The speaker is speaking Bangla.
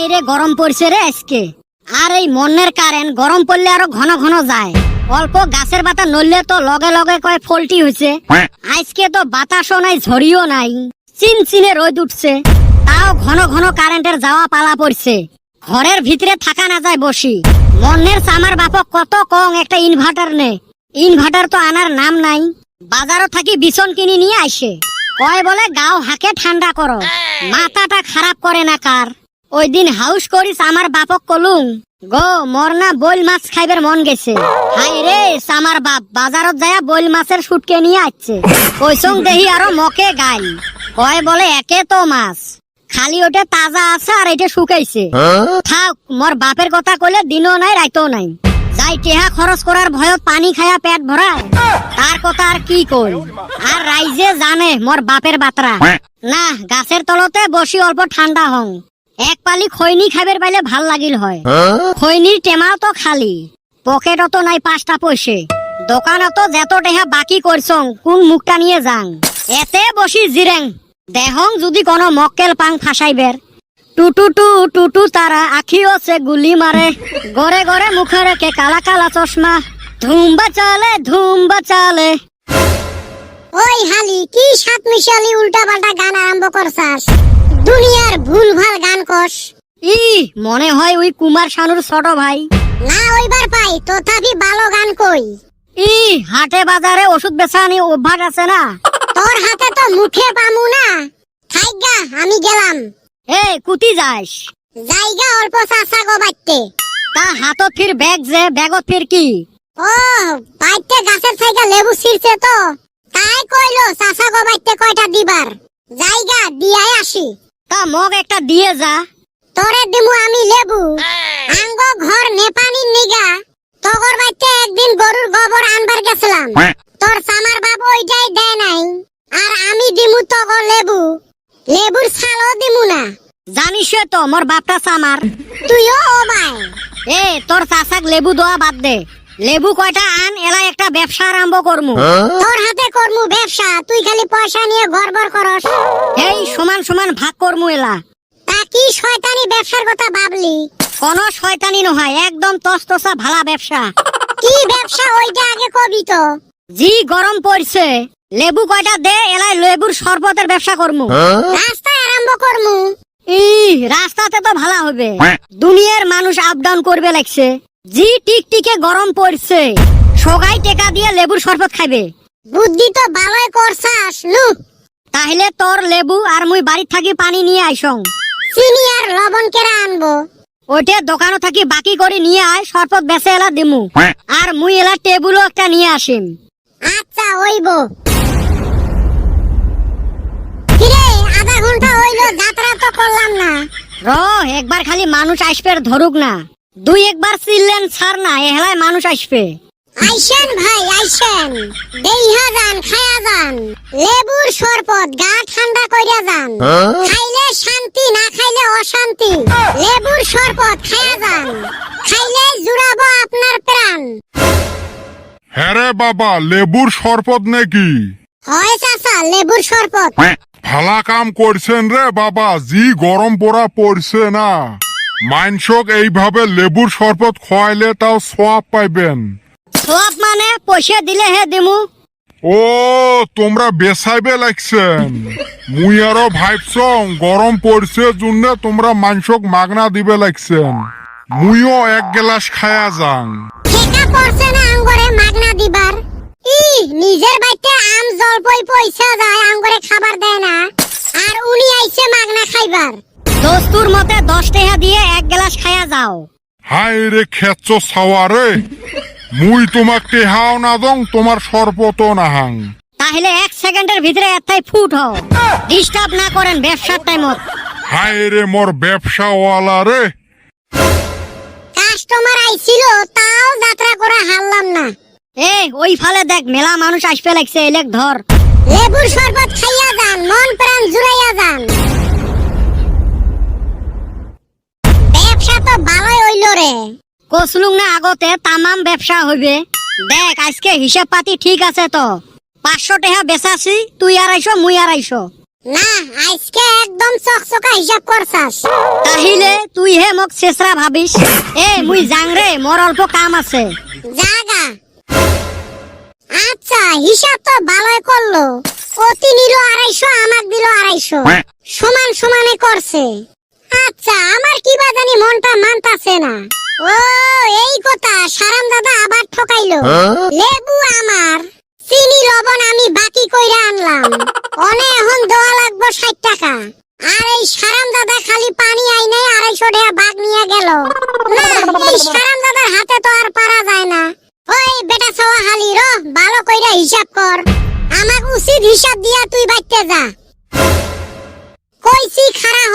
হাই রে গরম পড়ছে রে আজকে। আর এই মনের কারেন্ট গরম পড়লে আরো ঘন ঘন যায়। অল্প গাছের পাতা নড়লে তো লগে লগে কয় ফল্টি হয়েছে। আজকে তো বাতাসও নাই, ঝড়িও নাই, চিনচিনে রোদ উঠছে, তাও ঘন ঘন কারেন্টের যাওয়া পালা পড়ছে। ঘরের ভিতরে থাকা না যায় বসি। মনের সামার বাপক কত কং একটা ইনভার্টার নে, ইনভার্টার তো আনার নাম নাই। বাজারও থাকি বিছন কিনে নিয়ে আসে, কয় বলে গাও হাকে ঠান্ডা করো। মাথাটা খারাপ করে না কার? ওই দিন হাউস করিস আমার বাপক কলুং, গো মরনা বইল মাছ খাইবার মন গেছে। হাই রে আমার বাপ বাজারত যায় বইল মাছের শুটকে নিয়ে আসছে। কইসং দেহি আরো মকে গাই, কয় বলে একে তো মাছ, খালি ওটা তাজা আছে আর এটা শুকাইছে। থাক, মোর বাপের কথা কইলে দিনও নাই রাইতও নাই। যাই টেহা খরচ করার ভয়ত পানি খায়া পেট ভরায়, তার কথা আর কি কই। আর রাইজে জানে মোর বাপের বাতরা। না, গাছের তলতে বসি অল্প ঠান্ডা হং। এক পালি খৈনি খাইবার পাইলে ভাল লাগিল হয়। খৈনির টেমাও তো খালি, পকেটও নাই 5টা পয়সে। দোকানত যেত টেহা বাকি করছং কোন মুখটা নিয়ে যাং। এতে বসি জিরেং দেহং যদি কোনো মক্কেল পাং ফাঁসাইবের। টুটু টু টুটু তারা আখিও সে গুলি মারে, গড়ে গড়ে মুখে রেখে কালা কালা চশমা, ধুম বাচালে। ওই হালি কি সাত মিশালি উল্টা পাল্টা গান আরম্ভ করছাস? দুনিয়ার ভুলভাল গান কস। ই মনে হয় ওই কুমার শানুর ছোট ভাই। না ওইবার পাই, তথাপি ভালো গান কই। ই হাটে বাজারে ওষুধ বেচানি অভ্যাস আছে না? তোর হাতে তো মুখে পামু না। থাইগা আমি গেলাম। এ কুতি যাস? জায়গা অল্প চাচা গো বাইতে। তা হাতত ফির ব্যাগ যে, ব্যাগত ফির কি? ও বাইতে গাছের থাইগা লেবু ছিড়ছে তো, তাই কইলো চাচা গো বাইতে কয়টা দিবার। জায়গা দিয়াই আসি। তা মগ একটা দিয়ে যা। তোরে দিমু আমি লেবু। আঙ্গ ঘর নেপানির নিগা তগর বাইতে একদিন গরুর গোবর আনবার গেছিলাম, তোর সামার বাপ ওইটাই দেয় নাই। আর আমি দিমু তগর লেবু, লেবুর ছালও দিমু না। জানিস তো মোর বাপটা সামার। তুইও ও ভাই। এ তোর চাচাক লেবু দেওয়া বাদ দে, লেবু কয়টা আন, এলা একটা ব্যবসা আরম্ভ করমু। তোর হাতে করমু ব্যবসা, তুই খালি পয়সা নিয়ে গড়বড় করস। এই সমান সমান ভাগ করমু এলা। তা কি শয়তানি ব্যবসার কথা ভাবলি? কোন শয়তানি নহয়, একদম তসতসা ভালা ব্যবসা। কি ব্যবসা ওইটা আগে কবি তো। জি গরম পড়ছে, লেবু কয়টা দে, এলাই লেবুর শরবতের ব্যবসা করমু। রাস্তায় আরম্ভ করমু। ই রাস্তাতে তো ভালো হবে, দুনিয়ার মানুষ আপ ডাউন করবে লাগছে। জি টিকটিকে গরম পড়ছে, সগাই টেকা দিয়ে লেবুর শরবত খাইবে। বুদ্ধি তো ভালোই করছাস নু। তাহলে তোর লেবু আর মুই বাড়ি থাকি পানি নিয়ে আইসং। চিনি আর লবণ কেরা আনবো। ওইটা দোকানও থাকি বাকি করে নিয়ে আয়, শরবত বেচে এলা দিমু। আর মুই এলা টেবুলও একটা নিয়ে আসিম। আচ্ছা হইব। কিরে আধা ঘন্টা হইলো, যাত্রা তো করলাম না। র একবার খালি মানুষ আসবে ধরুক না, দুই একবার চিল্লেন ছাড় না, এহলায় মানুষ আসবে। আইসেন ভাই আইসেন, দেইহা যান খায়া যান। লেবুর শরবত গা ঠান্ডা কইরা যান। খাইলে শান্তি, না খাইলে অশান্তি। লেবুর শরবত খায়া যান, খাইলে জুড়াবো আপনার প্রাণ। হ্যাঁ রে বাবা, লেবুর শরবত নাকি? হয় চাচা লেবুর শরবত। ভালা কাম করছেন রে বাবা, জি গরম পোড়া পড়ছে না। মাইনসক এইভাবে লেবুর শরবত খোয়াইলে তাও সোয়াব পাইবেন। সব মানে পয়সা দিলে হে দিমু। ও তোমরা বেসাইবে লাগছেন, মুই আরো ভাবছং গরম পড়ছে জন্য তোমরা মাংসক মাগনা দিবে লাগছেন। মুইও এক গ্লাস খায়া যাং। ঠেকা পড়ছে না আঙ্গরে মাগনা দিবার। ই নিজের বাইতে আম জলপই পয়সা যায়, আঙ্গরে খাবার দেয় না, আর উনি আইছে মাগনা খাইবার। দস্তুর মতে 10 টাকা দিয়ে এক গ্লাস খায়া যাও। হাই রে খেচ্ছ সাওয়ারে, মুই তোমাক টেহাও না দং, তোমার শরবতও না হাং। তাহলে 1 সেকেন্ডের ভিতরে এতটাই ফুট হও, ডিস্টার্ব না করেন ব্যবসার টাইমত। হাই রে মোর ব্যবসাওয়ালা রে। কাস্টমার আইছিল, তাও যাত্রা করা হারলাম না। এ ওই ফালে দেখ মেলা মানুষ আসবে লাগছে, এলেক ধর। লেবুর শরবত খাইয়া যান, মন প্রাণ জুড়াইয়া যান। ব্যবসা তো ভালোই হইল রে। কসলুং না আগতে তামাম ব্যবসা হইবে। দেখ আজকে হিসাব পাতি ঠিক আছে তো, 500 টাকা বেচাছি, তুই 250 মুই 250। না আজকে একদম চকচকা হিসাব করছাস। তাহিলে তুই হে মোক শেষরা ভাবিস। এ মুই যাং রে, মোর অল্প কাম আছে। জাগা। আচ্ছা হিসাব তো ভালোই করলো। অতি নিল 250, আমাক দিল 250, সমান সমানে করছে। আচ্ছা আমার কি বা জানি মনটা মানতাছে না। ও এই কথা, সারাম দাদা আবার ঠকাইলো। লেবু আমার, চিনি লবণ আমি বাকি কইরা আনলাম, অনে এখন দেওয়া লাগবো 60 টাকা। আর এই সারাম দাদা খালি পানি আইনে 250 টাকা বাগ নিয়ে গেল। না এই সারাম দাদার হাতে তো আর পারা যায় না। ওই বেটা সওয়া হালি র, ভালো কইরা হিসাব কর। আমাক উচিত হিসাব দিয়া তুই বাইতে যা। কইছি খাড়া হ।